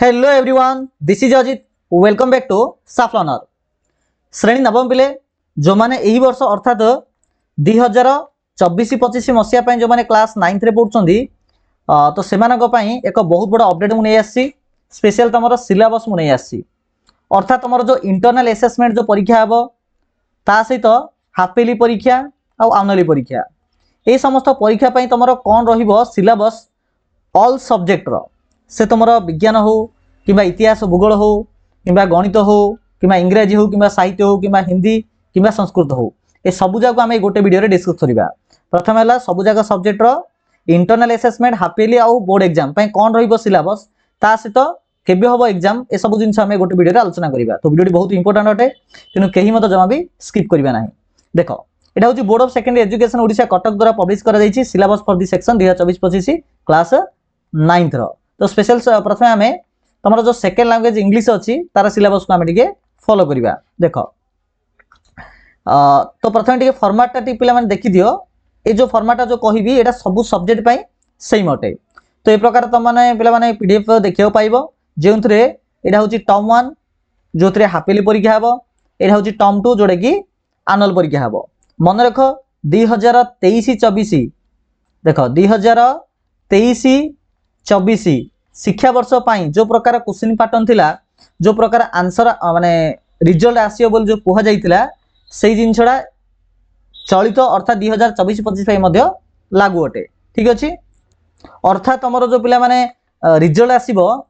Hello everyone, this is Ajit. Welcome back to साफ learner. श्रेणी नवम पिले जो मैंने यही वर्ष अर्थात 2024-25 मसीहा जो मैंने क्लास 9th रे पढ़ुछंदी तो से एक बहुत बड़ा अपडेट मुझे आसी स्पेशल तुम सिलेबस मुझे आसी अर्थात तुम जो इंटरनल असेसमेंट जो परीक्षा हे ता सहित हाफ इयरली परीक्षा आउ एनुअल परीक्षा ये समस्त परीक्षा तुम कौन रहिबो सिलेबस ऑल सब्जेक्ट से तुम विज्ञान हो कि इतिहास भूगोल हो कि गणित हो कि इंग्राजी हो कि साहित्य हो कि हिंदी कि संस्कृत हो ये सबूक आम गोटे वीडियो डिस्कस करवा। प्रथम है सबूक सब्जेक्टर इंटरनल असेसमेंट हाफ इयरली आउ बोर्ड एग्जाम कौन रहिबो सिलेबस ता सहित केबे हम एग्जाम ए सब जिन आम गोटे वीडियो आलोचना करवा। तो वीडियो बहुत इंपोर्टेंट अटे तेणु कहीं मत जमा भी स्किप करवा ना। देख यहाँ हूँ board of secondary education Odisha Cuttack द्वारा पब्लिश कर syllabus for the section 2024-25 class 9th रो। तो स्पेशल प्रथम आम तुम जो सेकेंड लैंग्वेज इंग्लिश अच्छी तार सिलेबस को आम टे फॉलो करवा। देख तो प्रथम टे फॉर्मेटा पे देखी दियो ये जो फॉर्मेटा जो कहि ये सब सब्जेक्ट सेम अटे। तो ये प्रकार तुम मैंने पीडीएफ देखा पाइब जो यहाँ हूँ टर्म 1 जो हाफ इयरली परीक्षा हे, यहाँ हूँ टर्म 2 जोटा कि एनुअल परीक्षा हे। मन रख 2023-24 देख 2023-24 शिक्षा वर्ष जो प्रकार क्वेश्चन पैटर्न थिला जो प्रकार आंसर माने रिजल्ट आसियो बोल जो कह जाइतिला सेही जिनछड़ा चलित अर्थात 2024-25 लागू अटे। ठीक अच्छे अर्थात तुम जो पिला माने रिजल्ट आसीबो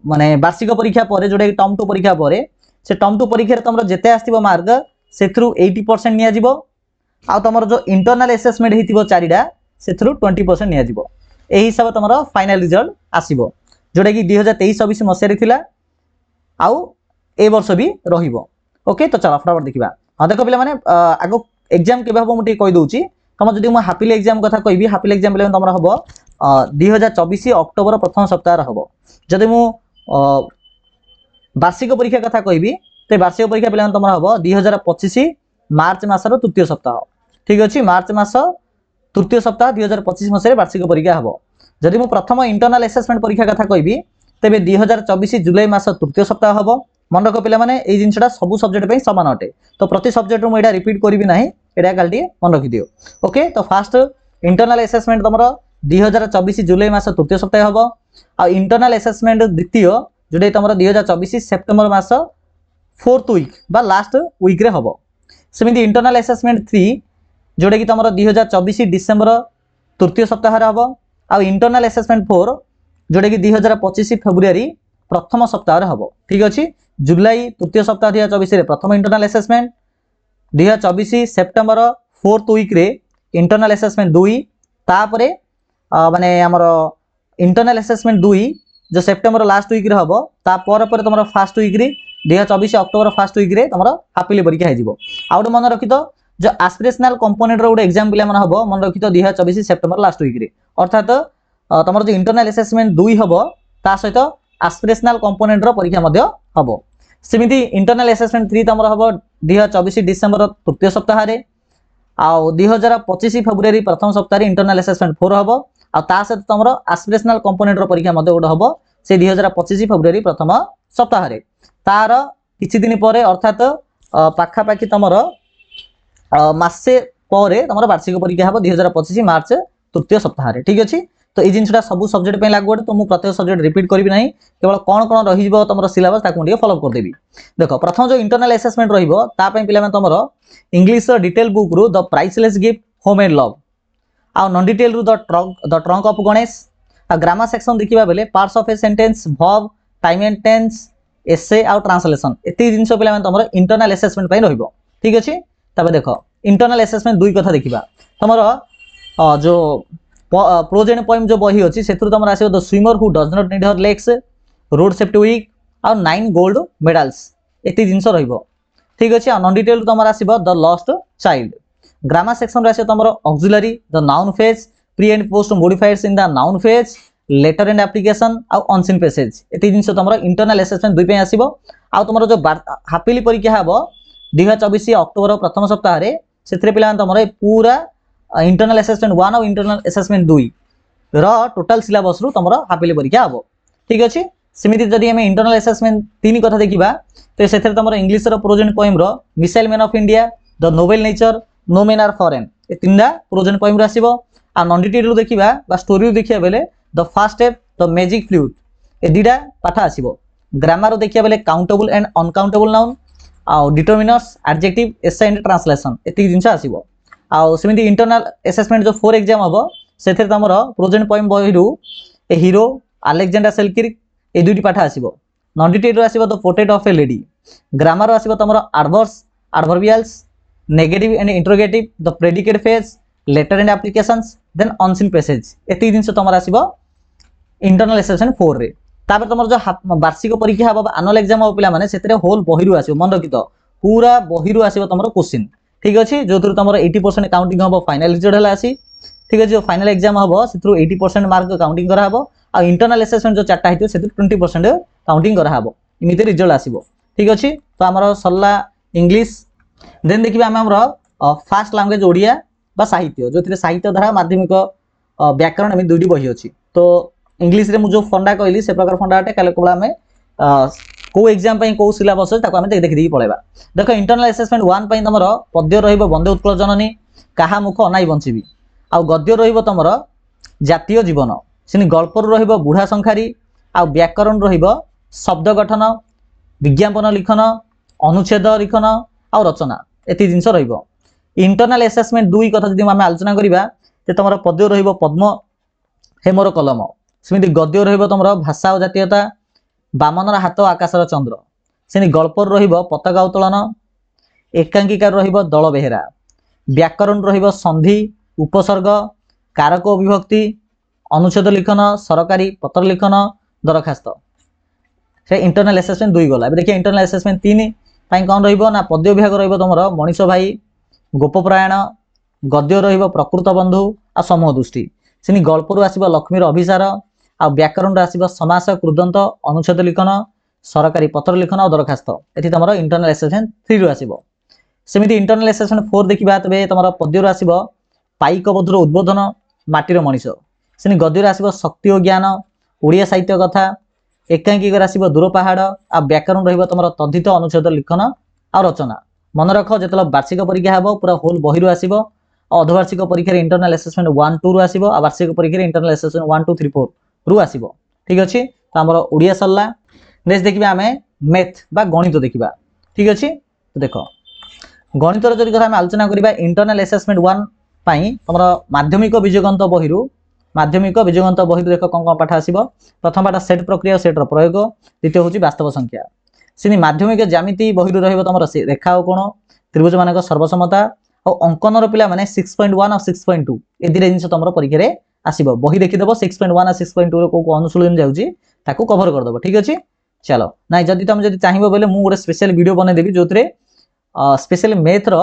माने वार्षिक परीक्षा पर जोटा टर्म 2 परीक्षा पर से टर्म 2 परीक्षा तुम जेते आसीबो मार्क से 80% निया जिवो आ तुम जो इंटरनल असेसमेंट हेतिबो चारिडा से 20% निया जिवो। यही हिसाब तुम फाइनाल रिजल्ट आसीबो जोटा कि 2023-24 मसीह थिला आउ ए वर्ष भी रहिबो। ओके तो चलो फटाफट देखिबा। हाँ देख पिला माने आगो एग्जाम केबे हबो मुटे कहि दउची तुम जदि मु हाफ इयरली एग्जाम कथा कहबी हाफ इयरली एग्जाम तुम हबो 2024 अक्टोबर प्रथम सप्ताह हबो। जदि मु वार्षिक परीक्षा कथा कहबी तो वार्षिक परीक्षा पिला तुम हबो 2025 मार्च मासर तृतीय सप्ताह। ठीक अच्छे मार्च मास तृतीय सप्ताह 2025 मसीह वार्षिक परीक्षा हम। जदि मु प्रथम इंटरनल असेसमेंट परीक्षा कथा कहबी तेबे 2024 जुलाई मास तृतीय सप्ताह हम। मन रख पिला माने ए जिनसटा सब सब्जेक्ट पे समान अटे तो प्रति सब्जेक्ट मु एडा रिपीट करबी नाही एडा कालटी मन रखि दियो। ओके तो फास्ट इंटरनल असेसमेंट तमरो 2024 जुलाई मास तृतीय सप्ताह हम आ इंटरनल असेसमेंट द्वितीय जोडे तमरो 2024 सेप्टेम्बर मास 4th वीक बा लास्ट वीक रे हम। सेमिति इंटरनल असेसमेंट 3 जोटा कि तुम 2024 डिसेम्बर तृतीय सप्ताह हम आ इंटरनल असेसमेंट 4 जोटा कि 2025 फेब्रुआरी प्रथम सप्ताह हम। ठीक अच्छे जुलाई तृतीय सप्ताह 2024 प्रथम internal assessment 2024 September 4th week रे इंटरनल असेसमेंट 2 तापर माने हमर इंटरनल असेसमेंट 2 जो सेप्टेम्बर लास्ट वीक रे हम तापर तुम फास्ट वीक रे 2024 अक्टोबर फास्ट वीक रे तुम हाफ इयरली परीक्षा हो। आउट मन रखी तो जो एस्पिरेशनल कंपोनेंट रो एग्जाम पिला मन हबो मन रखी तो 2024 सेप्टेम्बर लास्ट वीक रे अर्थात तुम जो इंटरनल असेसमेंट 2 हबो ता सहित एस्पिरेशनल कंपोनेंट रो परीक्षा मध्ये हबो। सेमिति इंटरनल असेसमेंट 3 तुम हबो 2024 डिसेम्बर तृतीय सप्ताह रे आ 2025 फेब्रुआरी प्रथम सप्ताह रे इंटरनल असेसमेंट 4 हबो आ ता सहित तुम एस्पिरेशनल कंपोनेंट रो परीक्षा मध्ये गोटे हबो से 2025 फेब्रुआरी प्रथम सप्ताह रे तार किछि दिन परे अर्थात पाखा पाखी तुमर मासे पर तुम वार्षिक परीक्षा हम 2025 मार्च तृतीय सप्ताह। ठीक अच्छे तो ये जिनटा सब सब्जेक्ट लागू तो मुझे प्रत्येक सब्जेक्ट रिपीट करी ना केवल कौन कौन तुम सिलेबस ताकि फॉलो करदेवी। देख प्रथम जो इंटरनल असेसमेंट रहा तुम इंग्लिश डिटेल बुक रु the priceless gift home and love आ नॉन डिटेल रु द ट्रंक ऑफ गणेश आ ग्रामर सेक्शन देखा बेले parts of a sentence verb time and tense essay आ ट्रांसलेशन एति जिनस पे तुम इंटरनल असेसमेंट रहिबो। ठीक अच्छे तबे देख इंटरनल असेसमेंट 2 कथा देखा तुम जो प्रोज एंड पोएम जो बही अच्छी से तुम आसो the swimmer who does not need her legs road safety week आ 9 गोल्ड मेडल्स एति जिनस रहिबो। ठीक अच्छे नॉन डिटेल तुम आसो the lost child. Grammar section रे आसो तुम auxiliary the noun phrase pre and post modifiers in the noun phrase letter and application आ अनसीन पैसेज एति जिनस तुम इंटरनल असेसमेंट 2 पे आसीबो। आ तुम जो हाफ इयरली परीक्षा हबो 2024 अक्टोबर प्रथम सप्ताह रे से पिला तुम पूरा इंटरनल असेसमेंट 1 और इंटरनल असेसमेंट 2 रो टोटल सिलेबस रु तुम हाफ इयरली परीक्षा हम। ठीक अच्छे सेमिति जदि आम इंटरनल असेसमेंट 3 कथा देखा तो से तुम English prose and poem missile man of India the noble nature no men are foreign ए 3टा प्रोजेंट पोएम आसो आ नन डिटेल देखा स्टोरी देखा बेले the fast step the magic flute ए 2टा पाठ आसो ग्रामर देखा बेले काउंटेबल एंड अनकाउंटेबल नाउन आउ determiners adjective essay and translation एति जिनस आसो आउ सेमिति इंटरनल असेसमेंट जो 4 एग्जाम हम से तुम प्रोजेंट पोएम बही ए हीरो अलेक्जेंडर सेल्किर्क ए 2टी पाठ आसो नन डिटेल आसो the portrait of a lady grammar आसो तुम adverbs adverbials negative and interrogative the predicate phase letter and applications then unseen passage एति जिनस तुम आसो इंटरनल असेसमेंट 4 रे तापर तुम जो वार्षिक परीक्षा हम आनुअल एग्जाम हम पे से होल बही आसो मन रखी तो पूरा बही आसो तुम क्वेश्चन ठीक अच्छे जो तुम 80% काउंटिंग हम फाइनल रिजल्ट है आसी ठीक अच्छे जो फाइनल एग्जाम हम से 80% मार्क काउंटिंग कराब आ इंटरनल असेसमेंट जो 4टा होती है 20% काउंटिंग कराब इमती रिजल्ट आसो ठीक अच्छे तो आमर सरला इंग्लीश देन देखिए आम फास्ट लैंग्वेज ओडिया बा साहित्य जो साहित्य धारा माध्यमिक व्याकरण एम 2टी बही अच्छी तो इंग्लीश रे मुझे फंडा कहली से प्रकार फंडा अटे केवल आम को एग्जाम को सिलेबस आम देखी पलैबा देख इंटरनल असेसमेंट 1 तुम पद्य रंदे उत्कल जननी क्या मुख अनाई बंचीबी आ गद्य तुम जातीय जीवन से गल्पर बुढ़ा संखारी आ व्याकरण शब्द गठन विज्ञापन लिखन अनुच्छेद लिखन आ रचना एति जिनस इंटरनल असेसमेंट 2 कथा जब आम आलोचना करवा तुम पद्य पद्म हेमर कलम सेमती गद्य तुम भाषा और जातीयता बामनर हाथ आकाशर चंद्र से गल्पर पताका उत्तोलन एकांकिकार दल बेहेरा व्याकरण संधि उपसर्ग कारक विभक्ति अनुच्छेद लिखन सरकारी पत्र लिखन दरखास्त से इंटरनल असेसमेंट 2 गला देखिए इंटरनल असेसमेंट 3 कौन रहा पद्य विभाग तुम मनीष भाई गोपप्रायण गद्य प्रकृत बंधु आ समूह दृष्टि से गल्पर आसो लक्ष्मीर अभिसार आ व्याकरण आसो समास कृदंत अनुच्छेद लिखन सरकारी पत्र लिखन और दरखास्त ये तुम इंटरनल असेसमेंट 3 आसो सेमती इंटरनल असेसमेंट 4 देखा तेज तुम पद्यर आसो पाइक बधुर उद्बोधन माटीर मनीष से गद्यर आसो शक्ति और ज्ञान ओडिया साहित्य कथा एकांकिकर आसो दूर पहाड़ आ व्याकरण तुम तद्धित अनुच्छेद लिखन आ रचना मन रख जो वार्षिक परीक्षा हम पूरा होल बही आसो अर्धवार्षिक परीक्षा इंटरनल असेसमेंट 1 2 आसो आ वार्षिक परीक्षा इंटरनल असेसमेंट 1 2 3 4 रु आसो ठीक अच्छे तो आम ओडिया सरला नेक्स्ट देखा आम मैथ बा गणित देखा ठीक अच्छे तो देख गणित जदि कथा आलोचना करवा इंटरनल असेसमेंट 1 तुम माध्यमिक विजयगंत बही देख कौन कौन पाठ आसो प्रथम पाठ सेट प्रक्रिया सेट्र प्रयोग द्वितीय हूँ वास्तव संख्या से माध्यमिक ज्यामिति बही तुम रेखा और कोण त्रिभुज मान सर्वसमता और अंकन पिला माने 6.1 और 6.2 ए 2 जिन तुम परीक्षा आसो बही देखीदेव 6.1 और 6.2 को अनुशीलन जाऊँगी कभर करदेव ठीक अच्छे चलो ना जदि तुम जब चाहिए बोले मुझे गोटे स्पेशल वीडियो बनईदेवी जो स्पेशल मैथ्र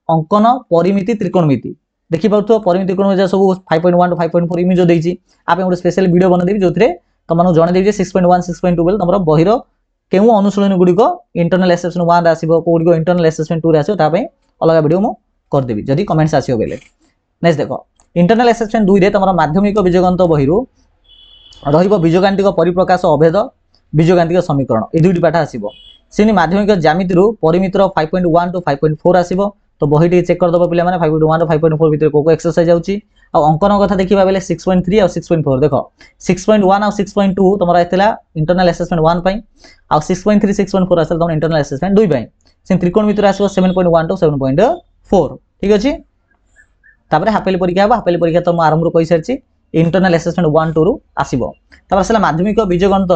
अंकन परिमिति त्रिकोणमिति देखिपे परिमिति त्रिकोणमिति सब 5.1 टू 5.4 इमेज देती आप गोटे स्पेशल वीडियो बनईदेवी जो तुमको जनईदेवी 6.1 6.2 बोले तुम बहीर क्यों अनुशीलन गुड़िक इंटरनल असेसमेंट 1 आसो कौट इंटरनल असेसमेंट 2 आसो अलग वीडियो मुझे करदेवी जदि कमेंट्स आसो बेले नेक्स्ट देख इंटरनल असेसमेंट 2 तुम माध्यमिक बीजगंत बही बीजगांतिक परिप्रकाश अभेद बीजगांतिक समीकरण ये 2टी पाठ आसो से माध्यमिक ज्यामिति परिमितर 5.1 टू 5.4 आसो तो बही टी चेक करदेव पे 5.1 टू 5.4 भितर को एक्सरसाइज आउची आ अंकन कथा देखा बेले 6.3 और 6.4 देख 6.1 और 6.2 तुम आसाला इंटरनल असेसमेंट 1 पाई आ 6.3 6.4 आसाला तुम इंटरनल असेसमेंट 2 पाई से त्रिकोणमिति आसो 7.1 टू 7.4 ठीक अच्छे तापर हाफेली परीक्षा हम हाफेली परीक्षा तो आरंभ कही सारी इंटरनल असेसमेंट 1 2 रु आसो आसला माध्यमिक बीजगंत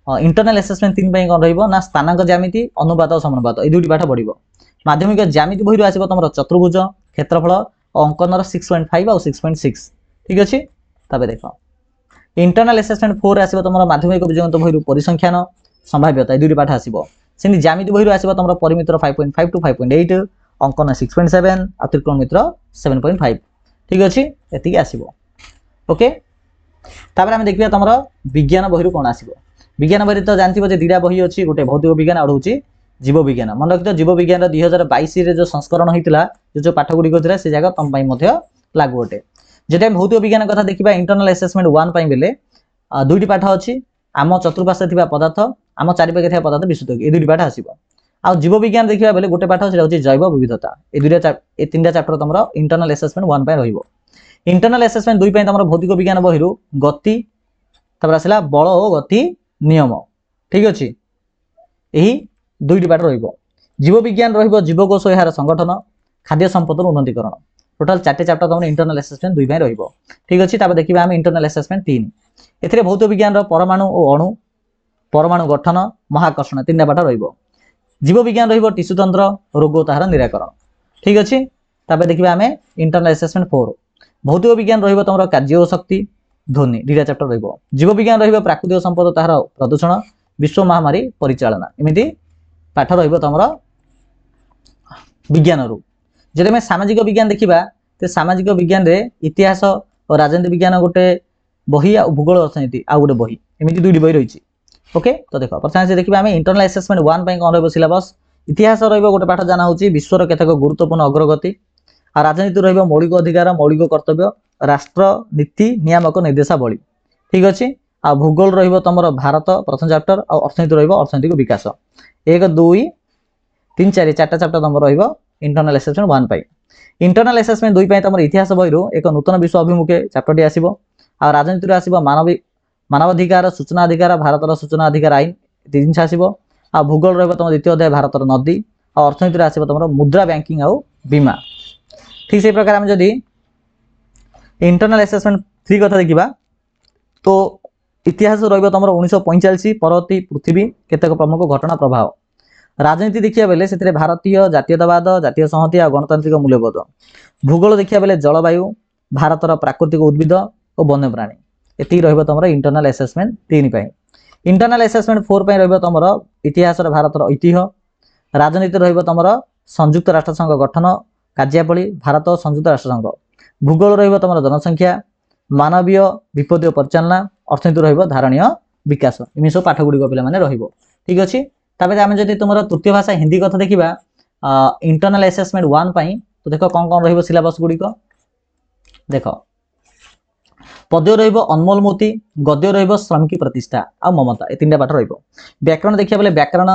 इंटरनल असेसमेंट 3 कौन रहा स्थानांक ज्यामिति अनुपात और समानुपात ये 2टी पाठ बढ़ो माध्यमिक ज्यामिति बही आसो तुम चतुर्भुज क्षेत्रफल और अंकन 6.5 और 6.6 ठीक अच्छे तब देख इंटरनल असेसमेंट 4 आसो तुम माध्यमिक बीजगंत बही परिसंख्यान संभाव्यता ये 2टी पाठ आसो से ज्यामिति बही आसो तुम परिमितर 5.5 टू 5.8 अंकन 6.7 और त्रिकोणमिति 7.5 ठीक अच्छे ये आसो ओके तापर आम देखिए तुम विज्ञान बही कौन आसो विज्ञान बही तो जानते 2टा बही अच्छी गोटे भौतिक विज्ञान और हूँ जीव विज्ञान मन रखिए जीव विज्ञान 2022 जो संस्करण होता जो पाठ गुड़िक थी से जगह तुम लागू अटे जब भौतिक विज्ञान कथा देखा इंटरनल असेसमेंट 1 बेले 2टी पाठ अच्छी आम चतुर्पार्श्वे थिबा पदार्थ आम चारिपाखे थिबा पदार्थ विशुद्ध ए दुई पाठ आसीबो आ जीव विज्ञान देखिबा बेले गोटे पाठ सेटा होची जैव विविधता ए दुईटा ए तीनटा चैप्टर तमरो इंटरनल असेसमेंट 1 पय रहिबो इंटरनल असेसमेंट 2 पय तमरो भौतिक विज्ञान बहिरु गति तबर आसिला बल ओ गति नियम ठीक अछि एही दुईटी पाठ रहिबो जीव विज्ञान रहिबो जीवकोश एहार संगठन खाद्य संपदर उन्नतीकरण टोटल 4 चैप्टर तमरो इंटरनल असेसमेंट 2 पय रहिबो ठीक अछि ताबे देखिबा हम इंटरनल असेसमेंट 3 एथिरे भौतिक विज्ञान रो परमाणु ओ अणु परमाणु गठन महाकर्षण तीनटा पाठ रहिबो जीव विज्ञान रहिबो टिश्यू तंत्र रोग ताहार निराकरण ठीक अछि ताबे देखिबा हमें इंटरनल असेसमेंट 4 भौतिक विज्ञान रहिबो तमरो कार्य ओ शक्ति ध्वनि दुईटा चैप्टर रहिबो जीव विज्ञान रहिबो प्राकृतिक संपद ताहार प्रदूषण विश्व महामारी परिचालना एमिति पाठ रहिबो तमरो विज्ञान रु जदि में सामाजिक विज्ञान देखिबा ते सामाजिक विज्ञान रे इतिहास और राजनीति विज्ञान गोटे बही आ भूगोल अर्थनीति आ गोटे बही एमिति दुईटी बही रहिछि ओके तो देखो प्रथम से देखिबा हमें इंटरनल असेसमेंट 1 पय कोन रहबो सिलेबस इतिहास रहबो गोटे पाठ जाना होची विश्वर केतक गुरुत्वपूर्ण अग्रगति आ राजनीति रहबो मौलिक अधिकार मौलिक कर्तव्य राष्ट्र नीति नियामक निर्देशावली ठीक अछि आ भूगोल रहबो तमरो भारत प्रथम चैप्टर आ अर्थनीति रहबो अर्थनैतिक विकास 1 2 3 4 चारटा चैप्टर तमरो रहबो इंटरनल असेसमेंट 1 पय इंटरनल असेसमेंट 2 पय तमरो इतिहास बहिरो एक नूतन विश्व अभिमुखे चैप्टर टी आसीबो आ राजनीति रे आसीबो मानवाधिकार सूचना अधिकार भारतर सूचना अधिकार आईन तीन जिनस आसीबो आ भूगोल रहबो तम द्वितीय अध्याय भारतर नदी आ अर्थनीति रे आसीबो तमरो मुद्रा बैंकिंग आ बीमा ठीक से प्रकार हम जदी इंटरनल असेसमेंट 3 कथा देखिबा तो इतिहास रहबो तमरो 1945 परवर्ती पृथ्वी केतक प्रमुख घटना प्रभाव राजनीति देखिया बेले सेतिरे भारतीय जातीयतावाद जातीय संहति आ गणतांत्रिक मूल्यबोध भूगोल देखिया बेले जलवायु भारतर प्राकृतिक उद्भिद और वन्यप्राणी एति रहबो तमरो इंटरनल असेसमेंट 3 पय इंटरनल असेसमेंट 4 पय रहबो तमरो इतिहास रे भारतर ऐतिह्य राजनीति रहबो तमरो संयुक्त राष्ट्र संघ गठन कार्यावली भारत संयुक्त राष्ट्र संघ भूगोल रहबो तमरो जनसंख्या मानवीय विपद परिचालना अर्थनीति रहबो धारणीय विकास इमे सब पाठ गुडी पिला माने रहबो ठीक अछि तबे हम जदि तुमरो तृतीय भाषा हिंदी कथा देखिबा इंटरनल असेसमेंट 1 पय तो देखो कोन कोन रहबो सिलेबस गुडी को देखो पद्य रहिबो अनमोल मोती गद्य रहिबो श्रमिकी प्रतिष्ठा आ ममता ए तीनटा पाठ रहिबो व्याकरण देखिया बेले व्याकरण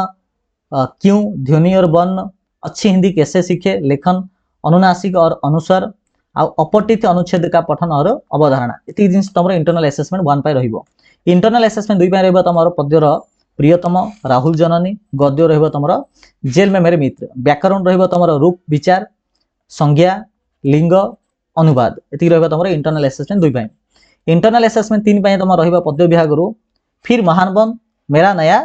क्यों ध्वनि और वर्ण अच्छी हिंदी कैसे सीखे लेखन अनुनासिक और अनुस्वर आ अपठित अनुच्छेद का पठन और अवधारणा एति जिंस तमरो इंटरनल असेसमेंट 1 पय रहिबो इंटरनल असेसमेंट 2 पय रहिबो तमरो पद्यर प्रियतम राहुल जननी गद्य रहिबो तमरो जेल में मेरे मित्र व्याकरण रहिबो तमरो रूप विचार संज्ञा लिंग अनुवाद एति रहिबो तमरो इंटरनल असेसमेंट 2 पय इंटरनल असेसमेंट 3 पय तमरो रहिबो पद्य विभाग रु फिर महान बन मेरा नया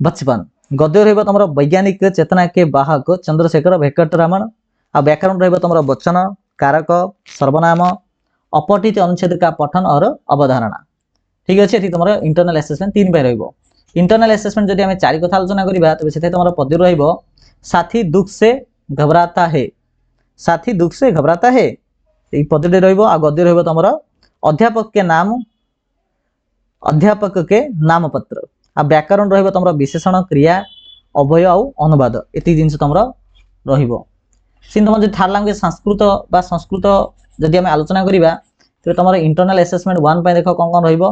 बचपन गद्य रहिबो तमरो वैज्ञानिक चेतना के वाहक चंद्रशेखर वेंकटरामन आ व्याकरण रहिबो तमरो वचन कारक सर्वनाम अपठित अनुच्छेद का पठन और अवधारणा ठीक अछि एति तमरो इंटरनल असेसमेंट 3 पय रहिबो इंटरनल असेसमेंट जदि हमें चारि कथा आलोचना करिबा तबे सेते तमरो पद्य रहिबो साथी दुख से घबराता है साथी दुख से घबराता है ए पद्यटे रहिबो आ गद्य रहिबो तमरो अध्यापक के नाम पत्र आ व्याकरण रहिबो तमरो विशेषण क्रिया अभय आ अनुवाद एति जिंस तमरो रहिबो सिन तमरो जे थार लैंग्वेज संस्कृत जदि हम आलोचना करिबा तबे तमरो इंटरनल असेसमेंट 1 पय देखो कोन कोन रहिबो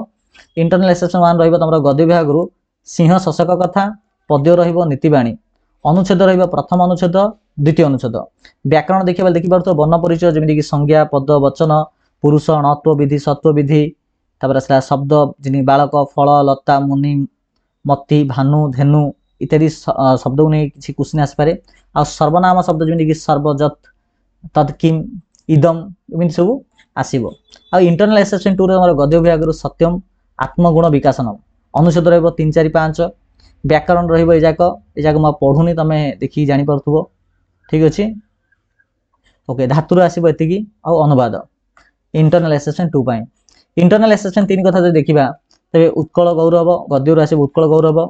इंटरनल असेसमेंट 1 रहिबो तमरो गद्य विभाग रु सिंह शोषक कथा पद्य रहिबो नीतिबाणी अनुच्छेद रहिबो प्रथम अनुच्छेद द्वितीय अनुच्छेद व्याकरण देखिबा तो वर्ण परिचय जेमिति कि संज्ञा पद वचन पुरुष अणत्व विधि सत्व विधि तापर असला शब्द जिनि बालक फल लता मुनि मति भानु धेनु इत्यादि शब्द ने किछि क्वेश्चन आस पारे आ सर्वनाम शब्द जेमिति कि सर्वजत तत्किम इदम एमिति सब आसीबो आ इंटरनल असेसमेंट 2 रे हमर गद्य विभाग रु सत्यम आत्मगुण विकासन अनुच्छेद रहबो 3 4 5 व्याकरण रहबो ए जाक म पढुनी तमे देखि जानि परथुबो ठीक अछि ओके धातु रो आसीबो एतिकी आ अनुवाद इंटरनल असेसमेंट 2 पय इंटरनल असेसमेंट 3 कथा जे देखिबा तबे उत्कल गौरव गद्य रो आसीबो उत्कल गौरव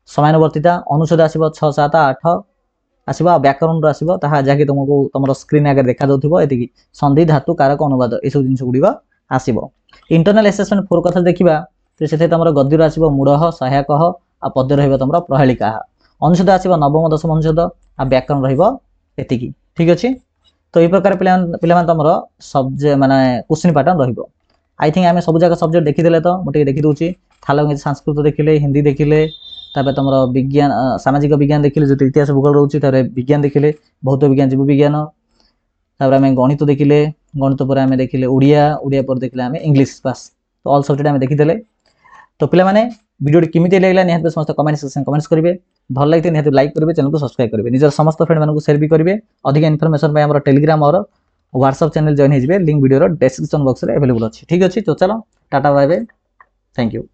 समानुवर्तिता अनुच्छेद आसीबो 6 7 8 आसीबो व्याकरण रो आसीबो ताहा जाके तुमको तमरो स्क्रीन आगे देखा दउथिबो एतिकी संधि धातु कारक अनुवाद ए सब जिंस गुडीबा आसीबो इंटरनल असेसमेंट 4 कथा देखिबा तो सेथे तमरो गद्य रो आसीबो मूढः सहायकः आ पद्य रहबो तमरो प्रहेलिका अनुच्छेद आसीबो नवम दशम अनुच्छेद आ व्याकरण रहबो एतिकी ठीक अछि तो ए प्रकार पिला तमरो सब्जेक्ट माने क्वेश्चन पैटर्न रहबो आई थिंक आमे सब जगह सब्जेक्ट देखि देले तो मटे देखि दोची थालंगेज संस्कृत देखिले हिंदी देखिले तापर तुम विज्ञान सामाजिक विज्ञान देखिले जो इतिहास भूगोल रोचे विज्ञान देखिले भौत विज्ञान जीव विज्ञान तापर आम गणित देखिले गणित पर आम देखिले ओडिया ओडिया पर देखिले आम इंग्लिश पास तो ऑल सब्जेक्ट आम देखीदे तो पे वीडियो केमी लगे निहत समस्त कमेंट सेक्शन कमेंट्स करेंगे भल लगे निहत लाइक करेंगे चैनल को सब्सक्राइब करेंगे निजर समस्त फ्रेंड मानक शेयर भी करेंगे अधिक इनफॉरमेशन आम टेलीग्राम और व्हाट्सएप चैनल जॉइन हो वीडियो डिस्क्रिप्शन बॉक्स में अवेलेबल अच्छी ठीक अच्छे तो चलो tata bye bye thank you.